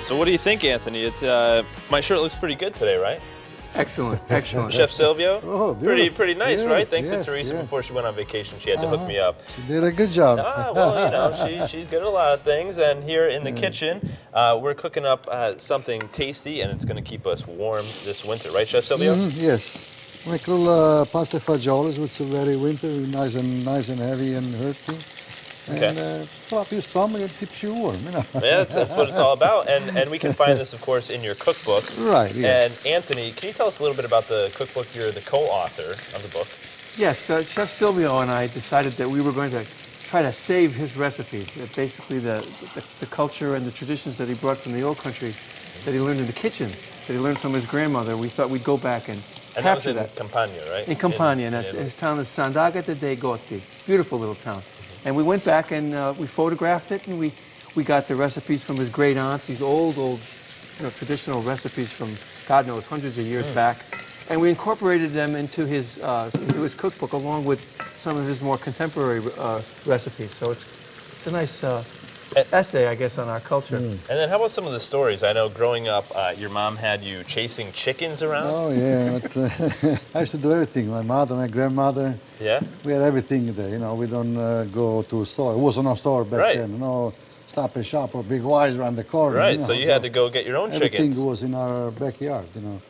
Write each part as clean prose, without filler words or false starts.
So what do you think, Anthony? It's my shirt looks pretty good today, right? Excellent, excellent. Chef Silvio? Oh, pretty nice, yeah, right? Thanks yeah, to Teresa yeah. before she went on vacation. She had to hook me up. She did a good job. Well, you know, she's good at a lot of things. And here in the kitchen, we're cooking up something tasty, and it's going to keep us warm this winter, right, Chef Silvio? Yes. Make little pasta fagiolis, which are very winter, nice and heavy and hearty. Okay. And fill up your stomach, it keeps you warm, you know. Yeah, that's what it's all about. And we can find this, of course, in your cookbook. Right, yes. And Anthony, can you tell us a little bit about the cookbook? You're the co-author of the book. Yes, Chef Silvio and I decided that we were going to try to save his recipes. Basically, the culture and the traditions that he brought from the old country that he learned in the kitchen, that he learned from his grandmother. We thought we'd go back and capture that was in Campania, right? In Campania, and his town is Sant'Agata dei Goti. Beautiful little town. And we went back and we photographed it, and we got the recipes from his great aunts, these old, traditional recipes from God knows hundreds of years back, and we incorporated them into his cookbook along with some of his more contemporary recipes. So it's a nice essay, I guess, on our culture. And then how about some of the stories? I know growing up, your mom had you chasing chickens around. Oh yeah, but, I used to do everything. My mother, my grandmother. Yeah. We had everything there. You know, we don't go to a store. It wasn't no store back then. You know, Stop and Shop or Big Wise around the corner. Right. You know, so you had to go get your own chickens. Everything was in our backyard. You know.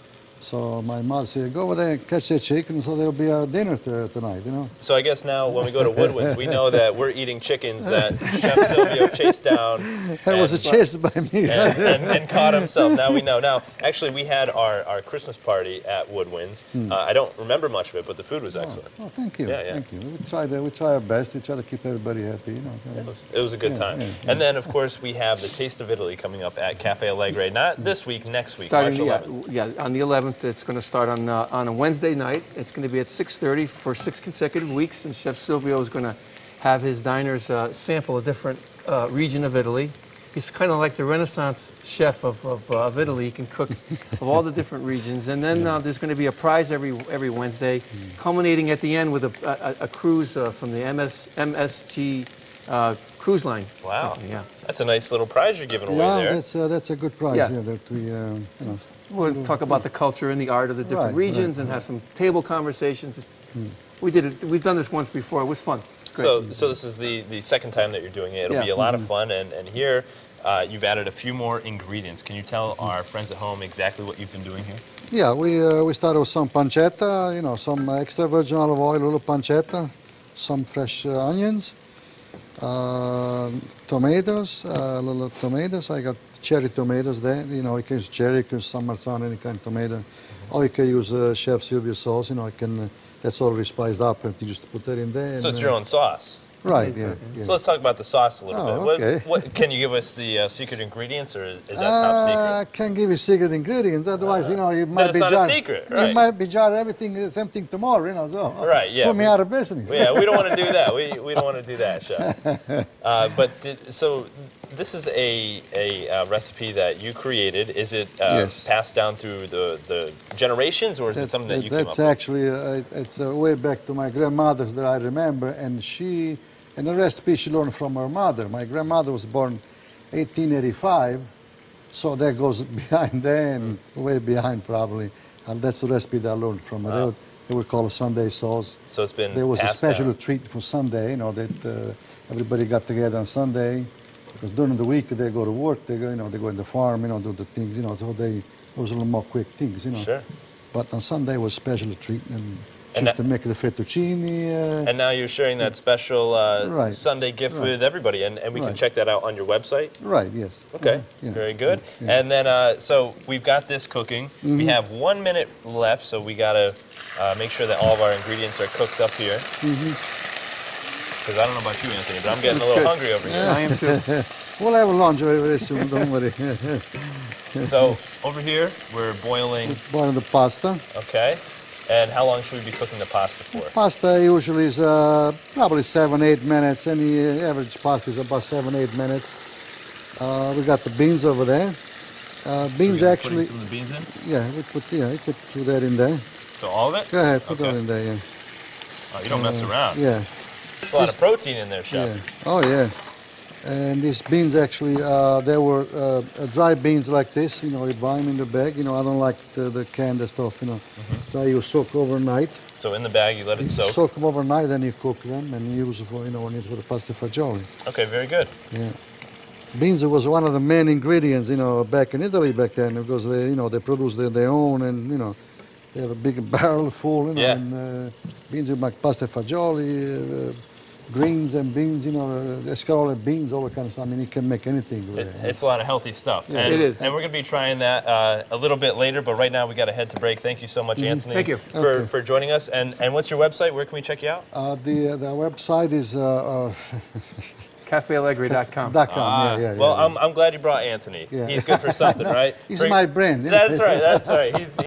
So my mother said, go over there and catch that chicken so there'll be our dinner tonight, you know. So I guess now when we go to WoodWinds, we know that we're eating chickens that Chef Silvio chased down. That was a chase by me. And caught himself. Now we know. Now, actually, we had our Christmas party at WoodWinds. I don't remember much of it, but the food was excellent. Oh, thank you. Yeah, yeah. Thank you. We try our best. We try to keep everybody happy, you know. It was a good time. And then, of course, we have the Taste of Italy coming up at Cafe Allegre. Not this week, next week, March 11th. Yeah, on the 11th. It's going to start on a Wednesday night. It's going to be at 6:30 for 6 consecutive weeks, and Chef Silvio is going to have his diners sample a different region of Italy. He's kind of like the Renaissance chef of Italy. He can cook of all the different regions. And then there's going to be a prize every Wednesday, culminating at the end with a cruise from the MSG cruise line. Wow. Yeah. That's a nice little prize you're giving away there. That's a good prize. Yeah. That we, you know. We'll talk about the culture and the art of the different regions and have some table conversations. We did it. We've done this once before. It was fun. So this is the second time that you're doing it. It'll be a lot of fun. And here you've added a few more ingredients. Can you tell our friends at home exactly what you've been doing here? Yeah, we started with some pancetta, you know, some extra virgin olive oil, a little pancetta, some fresh onions, tomatoes, little tomatoes. I got cherry tomatoes there, you know, you can use cherry, you can use San Marzano, any kind of tomato. Or you can use Chef Silvio sauce, you know, that's already spiced up and you just put that in there. So it's your own sauce? Right, yeah. So let's talk about the sauce a little bit. Okay. What can you give us the secret ingredients, or is that top secret? I can't give you secret ingredients, otherwise, you know, you might be not a secret, right? You might be jarred everything the same thing tomorrow, you know, so right, yeah. Put me out of business. Yeah, we don't want to do that. We don't want to do that, Chef. So this is a recipe that you created. Is it passed down through the generations, or is it something that you came up with? That's actually, it's way back to my grandmother that I remember, and the recipe she learned from her mother. My grandmother was born 1885, so that goes behind there and way behind probably. And that's the recipe that I learned from her. Wow. They would call it Sunday sauce. So it's been There was a special down. treat for Sunday, you know, that everybody got together on Sunday. Because during the week they go to work, they go in the farm, you know, do the things, you know, so it was a little more quick things, you know. Sure. But on Sunday was special treat and to make the fettuccine. And now you're sharing that special Sunday gift with everybody, and we can check that out on your website? Right, yes. Okay, very good. And then, so we've got this cooking. We have 1 minute left, so we got to make sure that all of our ingredients are cooked up here. Because I don't know about you, Anthony, but I'm getting a little hungry over here. I am too. We'll have a lunch very soon, don't worry. So over here, we're boiling the pasta. Okay. And how long should we be cooking the pasta for? Pasta usually is probably 7-8 minutes. Any average pasta is about 7-8 minutes. We got the beans over there. Beans actually. Some of the beans in? Yeah, you could put that in there. So all of it? Go ahead, put that in there. Yeah. Oh, you don't mess around. Yeah. It's a lot of protein in there, Chef. Yeah. Oh yeah. And these beans actually, they were dry beans like this, you know, you buy them in the bag. You know, I don't like the canned stuff, you know. So you soak overnight. So in the bag, you let it soak. Soak them overnight, then you cook them and use it for, you know, when it's for the pasta fagioli. Okay, very good. Yeah. Beans was one of the main ingredients, you know, back in Italy back then, because they, you know, they produce their own, and you know, they have a big barrel full, you know, Yeah. and beans with pasta fagioli, greens and beans, you know, escarole beans, all that kind of stuff. I mean, you can make anything with it. It's a lot of healthy stuff. Yeah, and, it is. And we're going to be trying that a little bit later, but right now we got to head to break. Thank you so much, Anthony, Thank you. for joining us. And what's your website? Where can we check you out? The website is CafeAllegre.com. .com. Well, I'm glad you brought Anthony. Yeah. He's good for something, right? He's my brand. That's right. That's right. He's